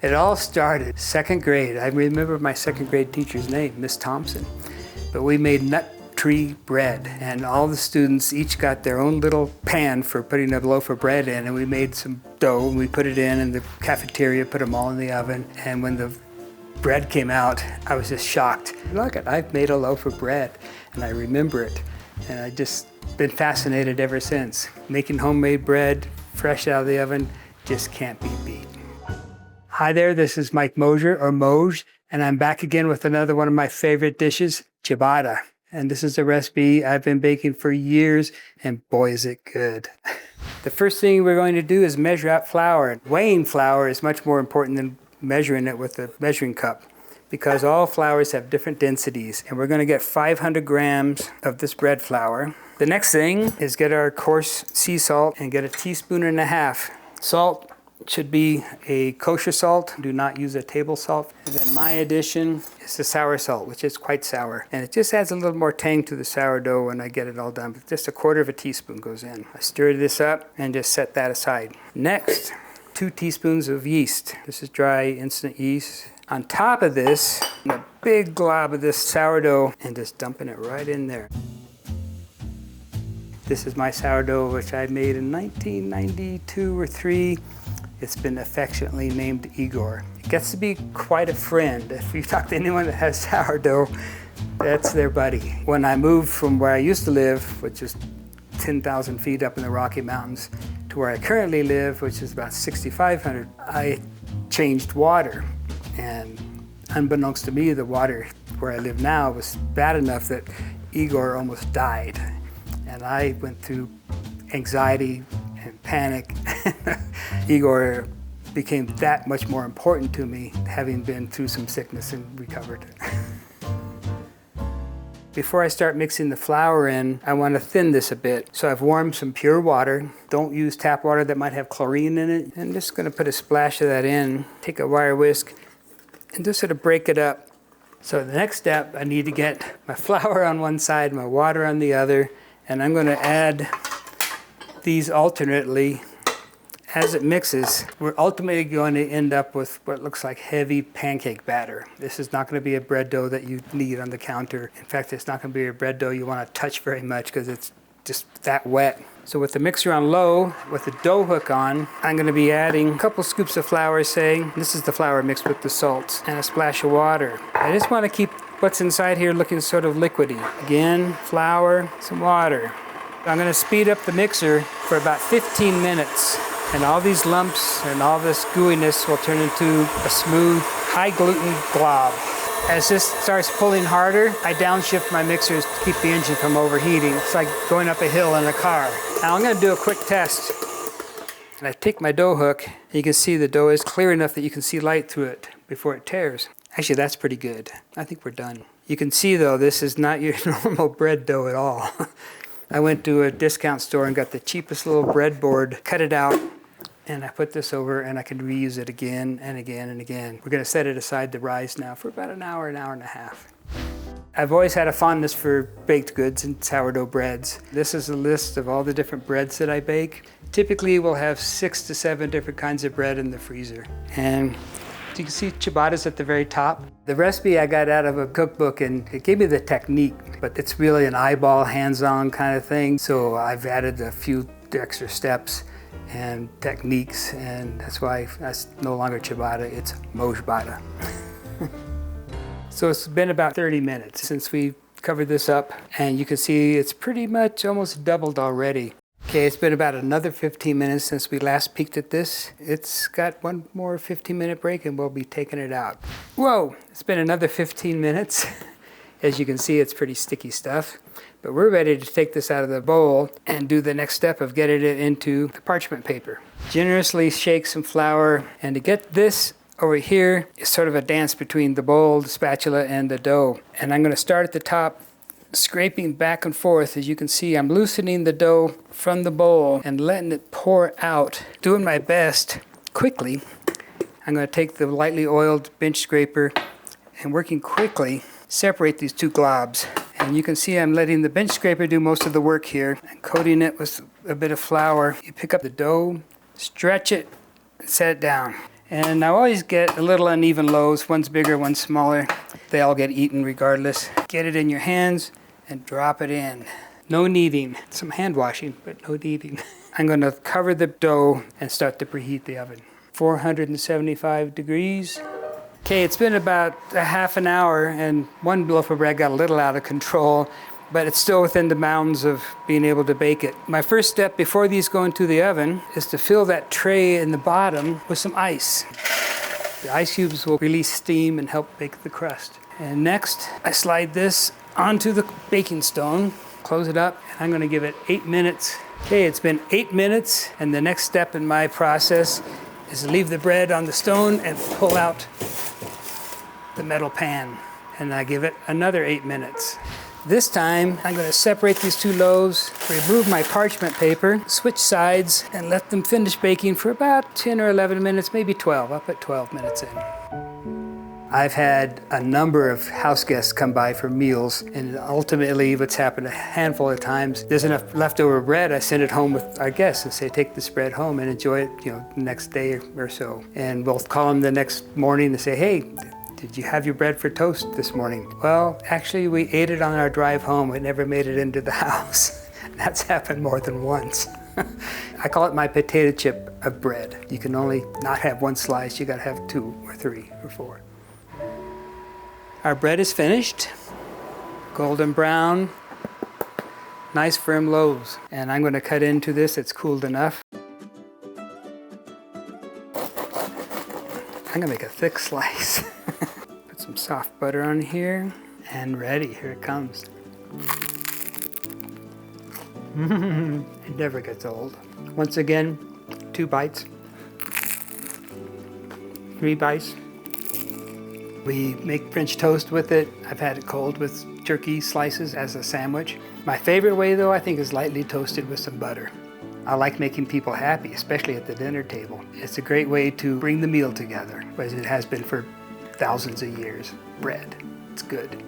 It all started second grade. I remember my second grade teacher's name, Miss Thompson. But we made nut tree bread, and all the students each got their own little pan for putting a loaf of bread in, and we made some dough and we put it in the cafeteria, put them all in the oven, and when the bread came out, I was just shocked. Look, I've made a loaf of bread, and I remember it, and I've just been fascinated ever since. Making homemade bread, fresh out of the oven, just can't be beat. Hi there, this is Mike Mosier, or Mosh, and I'm back again with another one of my favorite dishes, ciabatta. And this is a recipe I've been baking for years, and boy is it good. The first thing we're going to do is measure out flour. Weighing flour is much more important than measuring it with a measuring cup, because all flours have different densities, and we're going to get 500 grams of this bread flour. The next thing is get our coarse sea salt and get 1.5 teaspoons. Salt should be a kosher salt. Do not use a table salt. And then my addition is the sour salt, which is quite sour. And it just adds a little more tang to the sourdough when I get it all done. But just 1/4 teaspoon goes in. I stir this up and just set that aside. Next, 2 teaspoons of yeast. This is dry instant yeast. On top of this, a big glob of this sourdough and just dumping it right in there. This is my sourdough, which I made in 1992 or 3. It's been affectionately named Igor. It gets to be quite a friend. If you talk to anyone that has sourdough, that's their buddy. When I moved from where I used to live, which is 10,000 feet up in the Rocky Mountains, to where I currently live, which is about 6,500, I changed water. And unbeknownst to me, the water where I live now was bad enough that Igor almost died. And I went through anxiety and panic. Igor became that much more important to me, having been through some sickness and recovered. Before I start mixing the flour in, I want to thin this a bit. So I've warmed some pure water. Don't use tap water that might have chlorine in it. I'm just going to put a splash of that in, take a wire whisk, and just sort of break it up. So the next step, I need to get my flour on one side, my water on the other, and I'm going to add these alternately. As it mixes, we're ultimately going to end up with what looks like heavy pancake batter. This is not going to be a bread dough that you need on the counter. In fact, it's not going to be a bread dough you want to touch very much because it's just that wet. So with the mixer on low, with the dough hook on, I'm going to be adding a couple scoops of flour, say. This is the flour mixed with the salt and a splash of water. I just want to keep what's inside here looking sort of liquidy. Again, flour, some water. I'm going to speed up the mixer for about 15 minutes. And all these lumps and all this gooiness will turn into a smooth, high gluten glob. As this starts pulling harder, I downshift my mixers to keep the engine from overheating. It's like going up a hill in a car. Now I'm going to do a quick test. And I take my dough hook, and you can see the dough is clear enough that you can see light through it before it tears. Actually, that's pretty good. I think we're done. You can see, though, this is not your normal bread dough at all. I went to a discount store and got the cheapest little breadboard, cut it out, and I put this over, and I can reuse it again and again and again. We're going to set it aside to rise now for about an hour and a half. I've always had a fondness for baked goods and sourdough breads. This is a list of all the different breads that I bake. Typically, we'll have 6 to 7 different kinds of bread in the freezer. And you can see ciabatta's at the very top. The recipe I got out of a cookbook, and it gave me the technique, but it's really an eyeball, hands-on kind of thing. So I've added a few extra steps and techniques, and that's why it's no longer ciabatta, it's moshbatta. So it's been about 30 minutes since we covered this up, and you can see it's pretty much almost doubled already. Okay, it's been about another 15 minutes since we last peeked at this. It's got one more 15-minute break and we'll be taking it out. Whoa, it's been another 15 minutes. As you can see, it's pretty sticky stuff. But we're ready to take this out of the bowl and do the next step of getting it into the parchment paper. Generously shake some flour, and to get this over here is sort of a dance between the bowl, the spatula, and the dough. And I'm going to start at the top, scraping back and forth. As you can see, I'm loosening the dough from the bowl and letting it pour out. Doing my best quickly. I'm going to take the lightly oiled bench scraper and working quickly separate these two globs. And you can see I'm letting the bench scraper do most of the work here and coating it with a bit of flour. You pick up the dough, stretch it, and set it down. And I always get a little uneven loaves. One's bigger, one's smaller. They all get eaten regardless. Get it in your hands and drop it in. No kneading. Some hand washing, but no kneading. I'm going to cover the dough and start to preheat the oven. 475 degrees. Okay, it's been about a half an hour, and one loaf of bread got a little out of control, but it's still within the bounds of being able to bake it. My first step before these go into the oven is to fill that tray in the bottom with some ice. The ice cubes will release steam and help bake the crust. And next, I slide this onto the baking stone, close it up, and I'm going to give it 8 minutes. Okay, it's been 8 minutes, and the next step in my process is to leave the bread on the stone and pull out the metal pan. And I give it another 8 minutes. This time, I'm going to separate these two loaves, remove my parchment paper, switch sides, and let them finish baking for about 10 or 11 minutes, maybe 12. I'll put 12 minutes in. I've had a number of house guests come by for meals, and ultimately what's happened a handful of times, there's enough leftover bread, I send it home with our guests and say, take this bread home and enjoy it, the next day or so. And we'll call them the next morning and say, hey, did you have your bread for toast this morning? Well, actually, we ate it on our drive home. It never made it into the house. That's happened more than once. I call it my potato chip of bread. You can only not have one slice. You got to have 2 or 3 or 4. Our bread is finished. Golden brown, nice firm loaves. And I'm going to cut into this. It's cooled enough. I'm going to make a thick slice. Put some soft butter on here, and ready, here it comes. It never gets old. Once again, 2 bites, 3 bites. We make French toast with it. I've had it cold with turkey slices as a sandwich. My favorite way though, I think, is lightly toasted with some butter. I like making people happy, especially at the dinner table. It's a great way to bring the meal together, as it has been for thousands of years. Bread, it's good.